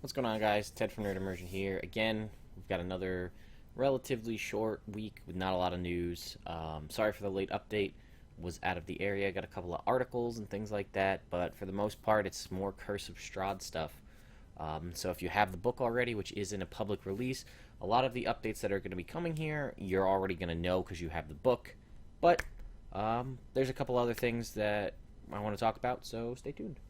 What's going on, guys? Ted from Immersion here. Again, we've got another relatively short week with not a lot of news. Sorry for the late update. Was out of the area, got a couple of articles and things like that, but for the most part, it's more Curse of Strahd stuff. So if you have the book already, which is in a public release, a lot of the updates that are going to be coming here, you're already going to know because you have the book. But there's a couple other things that I want to talk about, so stay tuned.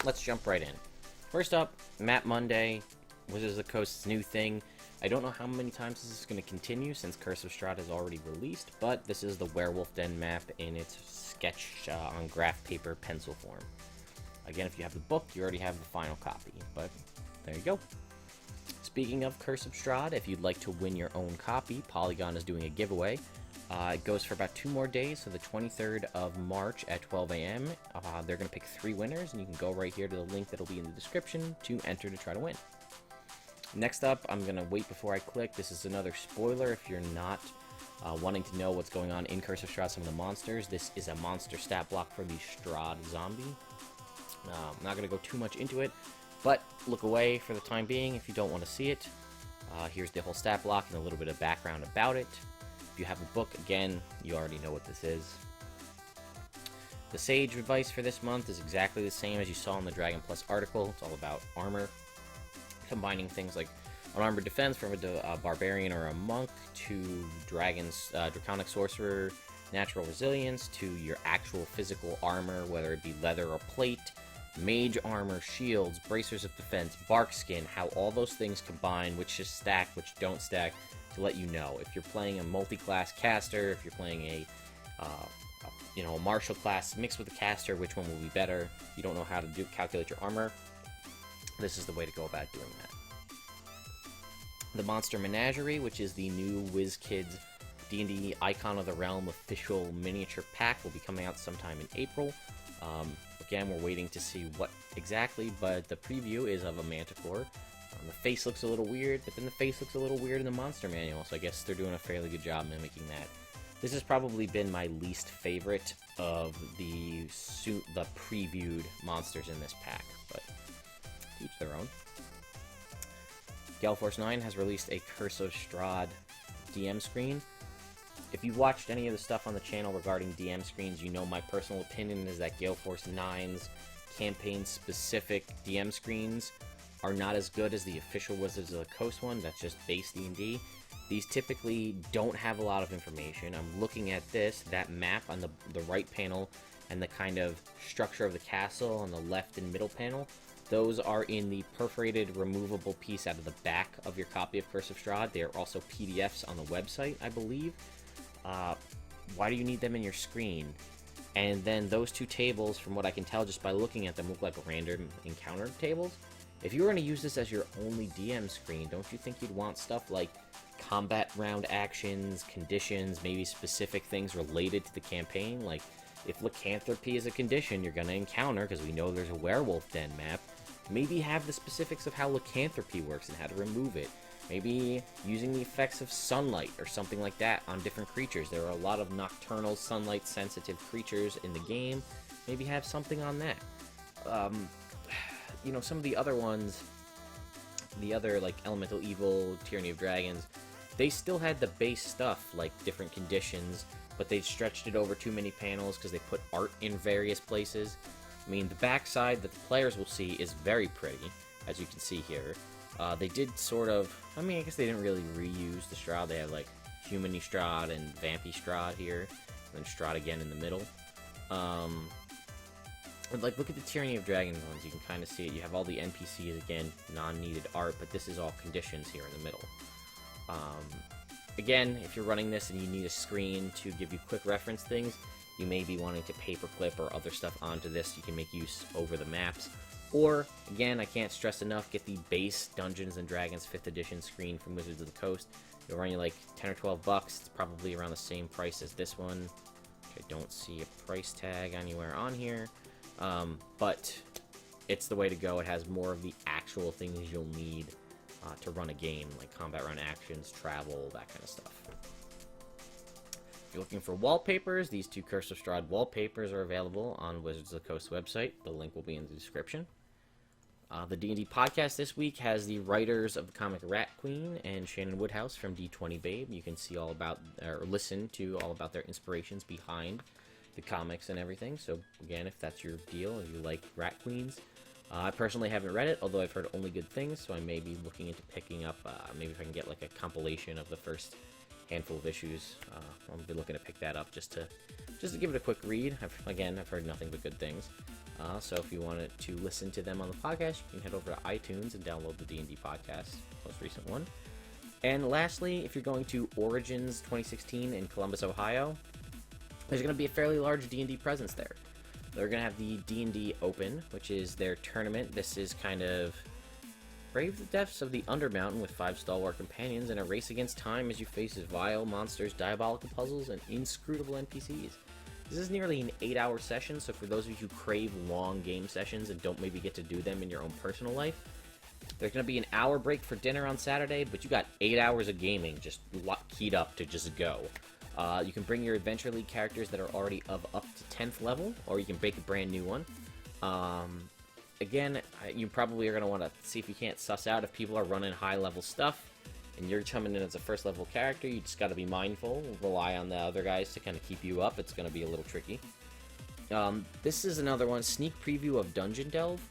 Let's jump right in. First up, Map Monday, Wizards of the Coast's new thing. I don't know how many times this is going to continue since Curse of Strahd is already released, but this is the Werewolf Den map in its sketch on graph paper pencil form. Again, if you have the book, you already have the final copy, but there you go. Speaking of Curse of Strahd, if you'd like to win your own copy, Polygon is doing a giveaway. It goes for about 2 more days, so the 23rd of March at 12 a.m. They're going to pick 3 winners, and you can go right here to the link that'll be in the description to enter to try to win. Next up, I'm going to wait before I click. This is another spoiler if you're not wanting to know what's going on in Curse of Strahd, some of the monsters. This is a monster stat block for the Strahd zombie. I'm not going to go too much into it, but look away for the time being if you don't want to see it. Here's the whole stat block and a little bit of background about it. If you have a book, again, you already know what this is. The Sage advice for this month is exactly the same as you saw in the Dragon Plus article. It's all about armor, combining things like unarmored defense from a barbarian or a monk to draconic sorcerer, natural resilience to your actual physical armor, whether it be leather or plate, mage armor, shields, bracers of defense, bark skin, how all those things combine, which just stack, which don't stack, to let you know. If you're playing a multi-class caster, if you're playing a martial class mixed with a caster, which one will be better? If you don't know how to calculate your armor, this is the way to go about doing that. The Monster Menagerie, which is the new Wizkids D&D Icon of the Realm official miniature pack, will be coming out sometime in April. Again, we're waiting to see what exactly, but the preview is of a manticore. The face looks a little weird, but then the face looks a little weird in the monster manual, so I guess they're doing a fairly good job mimicking that. This has probably been my least favorite of the previewed monsters in this pack, but each their own. Gale Force 9 has released a Curse of Strahd DM screen. If you've watched any of the stuff on the channel regarding DM screens, you know my personal opinion is that Gale Force 9's campaign-specific DM screens are not as good as the official Wizards of the Coast one, that's just base D&D. These typically don't have a lot of information. I'm looking at that map on the right panel, and the kind of structure of the castle on the left and middle panel. Those are in the perforated, removable piece out of the back of your copy of Curse of Strahd. They are also PDFs on the website, I believe. Why do you need them in your screen? And then those 2 tables, from what I can tell just by looking at them, look like random encounter tables. If you were going to use this as your only DM screen, don't you think you'd want stuff like combat round actions, conditions, maybe specific things related to the campaign? Like, if lycanthropy is a condition you're going to encounter, because we know there's a werewolf den map, maybe have the specifics of how lycanthropy works and how to remove it. Maybe using the effects of sunlight or something like that on different creatures. There are a lot of nocturnal, sunlight-sensitive creatures in the game. Maybe have something on that. Some of the other ones, the other, like, Elemental Evil, Tyranny of Dragons, they still had the base stuff, like different conditions, but they stretched it over too many panels because they put art in various places. I mean, the backside that the players will see is very pretty, as you can see here. They did sort of, I guess they didn't really reuse the Strahd. They had, like, Human-y Strahd and Vampy Strahd here, and then Strahd again in the middle. But, like, look at the Tyranny of Dragons ones. You can kind of see it. You have all the NPCs, again, non-needed art, but this is all conditions here in the middle. Again, if you're running this and you need a screen to give you quick reference things, you may be wanting to paperclip or other stuff onto this. You can make use over the maps. Or, again, I can't stress enough, get the base Dungeons & Dragons 5th edition screen from Wizards of the Coast. It'll run you like 10 or 12 bucks. It's probably around the same price as this one. I don't see a price tag anywhere on here. But it's the way to go. It has more of the actual things you'll need to run a game, like combat run actions, travel, that kind of stuff. If you're looking for wallpapers, these two Curse of Strahd wallpapers are available on Wizards of the Coast website. The link will be in the description. The D&D Podcast this week has the writers of the comic Rat Queen and Shannon Woodhouse from D20 Babe. You can see all about, or listen to all about their inspirations behind the comics and everything. So again, if that's your deal, if you like Rat Queens. I personally haven't read it, although I've heard only good things, so I may be looking into picking up, maybe if I can get like a compilation of the first handful of issues. I'll be looking to pick that up just to give it a quick read. I've heard nothing but good things. So if you wanted to listen to them on the podcast, you can head over to iTunes and download the D&D Podcast, most recent one. And lastly, if you're going to Origins 2016 in Columbus, Ohio, there's going to be a fairly large D&D presence there. They're going to have the D&D Open, which is their tournament. This is kind of brave the depths of the Undermountain with 5 stalwart companions in a race against time as you face vile monsters, diabolical puzzles, and inscrutable NPCs. This is nearly an 8-hour session, so for those of you who crave long game sessions and don't maybe get to do them in your own personal life, there's going to be an hour break for dinner on Saturday, but you got 8 hours of gaming just keyed up to just go. You can bring your Adventure League characters that are already of up to 10th level, or you can make a brand new one. Again, you probably are going to want to see if you can't suss out if people are running high-level stuff, and you're coming in as a first-level character. You just got to be mindful, rely on the other guys to kind of keep you up. It's going to be a little tricky. This is another one, sneak preview of Dungeon Delve.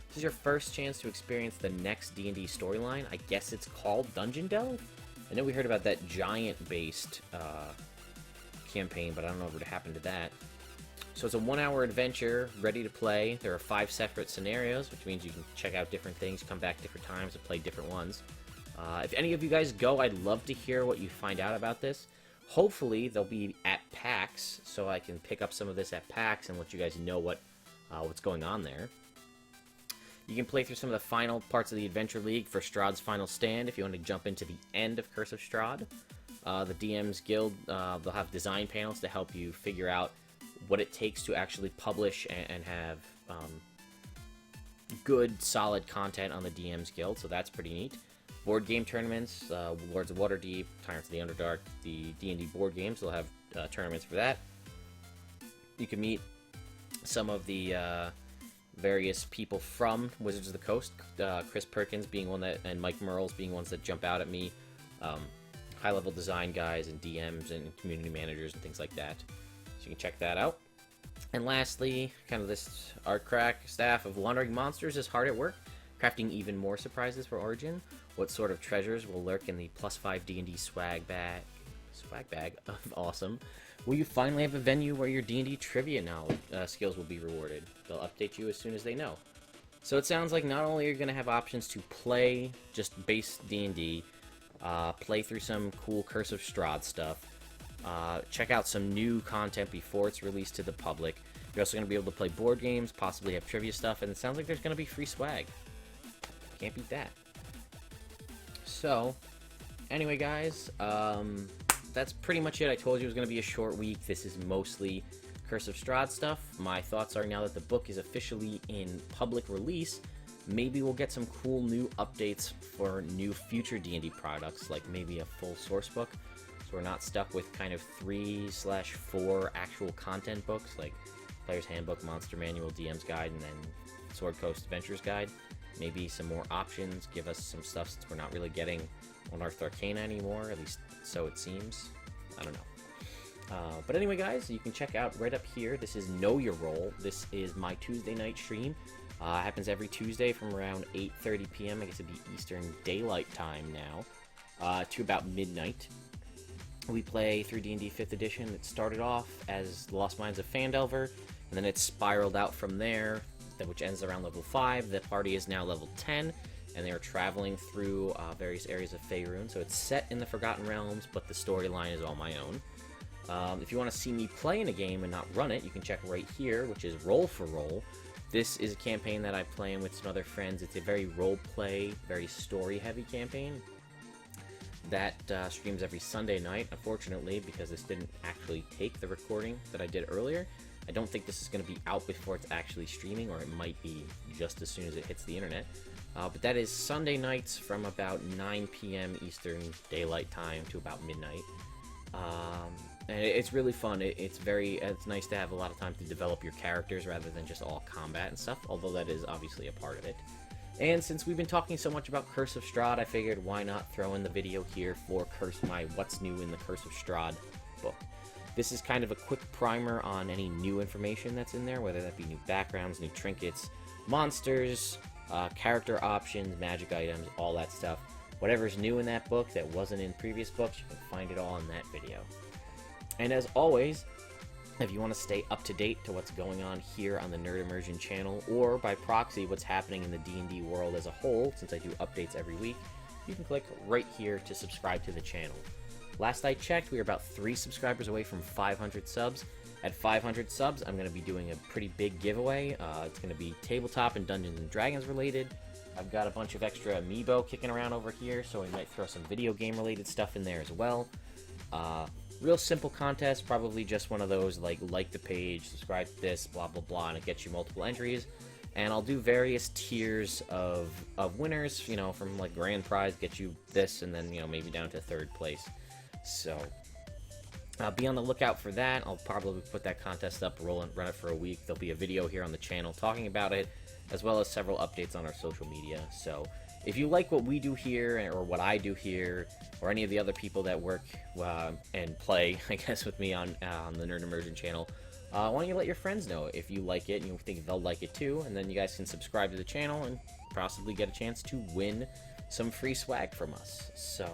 This is your first chance to experience the next D&D storyline. I guess it's called Dungeon Delve? I know we heard about that giant-based campaign, but I don't know what happened to that. So it's a 1-hour adventure, ready to play. There are 5 separate scenarios, which means you can check out different things, come back different times, and play different ones. If any of you guys go, I'd love to hear what you find out about this. Hopefully, they'll be at PAX, so I can pick up some of this at PAX and let you guys know what's going on there. You can play through some of the final parts of the Adventure League for Strahd's Final Stand if you want to jump into the end of Curse of Strahd. The DM's Guild, they'll have design panels to help you figure out what it takes to actually publish and have good, solid content on the DM's Guild, so that's pretty neat. Board game tournaments, Lords of Waterdeep, Tyrants of the Underdark, the D&D board games, they'll have tournaments for that. You can meet some of the various people from Wizards of the Coast, Chris Perkins being one that, and Mike Merles being ones that jump out at me, high-level design guys and DMs and community managers and things like that. So you can check that out. And lastly, kind of this art crack staff of Wandering Monsters is hard at work, crafting even more surprises for Origin. What sort of treasures will lurk in the +5 D&D swag bag of awesome? Will you finally have a venue where your D&D trivia knowledge skills will be rewarded? They'll update you as soon as they know. So it sounds like not only are you going to have options to play just base D&D, play through some cool Curse of Strahd stuff, check out some new content before it's released to the public. You're also going to be able to play board games, possibly have trivia stuff, and it sounds like there's going to be free swag. Can't beat that. So, anyway guys, that's pretty much it. I told you it was going to be a short week. This is mostly Curse of Strahd stuff. My thoughts are, now that the book is officially in public release, maybe we'll get some cool new updates for new future D&D products, like maybe a full source book, so we're not stuck with kind of 3/4 actual content books, like Player's Handbook, Monster Manual, DM's Guide, and then Sword Coast Adventures Guide. Maybe some more options, give us some stuff since we're not really getting Unearthed Arcana anymore, at least so it seems. I don't know. But anyway, guys, you can check out right up here. This is Know Your Role. This is my Tuesday night stream. Happens every Tuesday from around 8:30 p.m. I guess it'd be Eastern Daylight Time now, to about midnight. We play through D&D 5th Edition. It started off as The Lost Minds of Phandelver, and then it spiraled out from there, which ends around level 5. The party is now level 10, and they are traveling through various areas of Faerun. So it's set in the Forgotten Realms, but the storyline is all my own. If you want to see me play in a game and not run it, you can check right here, which is Roll for Roll. This is a campaign that I play in with some other friends. It's a very role-play, very story-heavy campaign that streams every Sunday night. Unfortunately, because this didn't actually take the recording that I did earlier, I don't think this is going to be out before it's actually streaming, or it might be just as soon as it hits the internet. But that is Sunday nights from about 9 p.m. Eastern Daylight Time to about midnight. And it's really fun. It's nice to have a lot of time to develop your characters rather than just all combat and stuff, although that is obviously a part of it. And since we've been talking so much about Curse of Strahd, I figured why not throw in the video here for my What's New in the Curse of Strahd book. This is kind of a quick primer on any new information that's in there, whether that be new backgrounds, new trinkets, monsters, character options, magic items, all that stuff. Whatever's new in that book that wasn't in previous books, you can find it all in that video. And as always, if you want to stay up to date to what's going on here on the Nerd Immersion channel, or by proxy what's happening in the D&D world as a whole, since I do updates every week, you can click right here to subscribe to the channel. Last I checked, we were about 3 subscribers away from 500 subs. At 500 subs, I'm going to be doing a pretty big giveaway. It's going to be tabletop and Dungeons & Dragons related. I've got a bunch of extra amiibo kicking around over here, so we might throw some video game related stuff in there as well. Real simple contest, probably just one of those like the page, subscribe to this, blah blah blah, and it gets you multiple entries. And I'll do various tiers of winners, you know, from like grand prize, get you this, and then, you know, maybe down to 3rd place. So be on the lookout for that. I'll probably put that contest up, run it for a week. There'll be a video here on the channel talking about it, as well as several updates on our social media. So if you like what we do here, or what I do here, or any of the other people that work and play, I guess, with me on the Nerd Immersion channel, why don't you let your friends know if you like it and you think they'll like it too, and then you guys can subscribe to the channel and possibly get a chance to win some free swag from us. So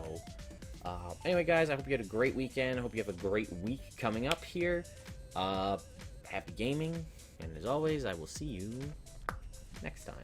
anyway, guys, I hope you had a great weekend. I hope you have a great week coming up here. Happy gaming, and as always, I will see you next time.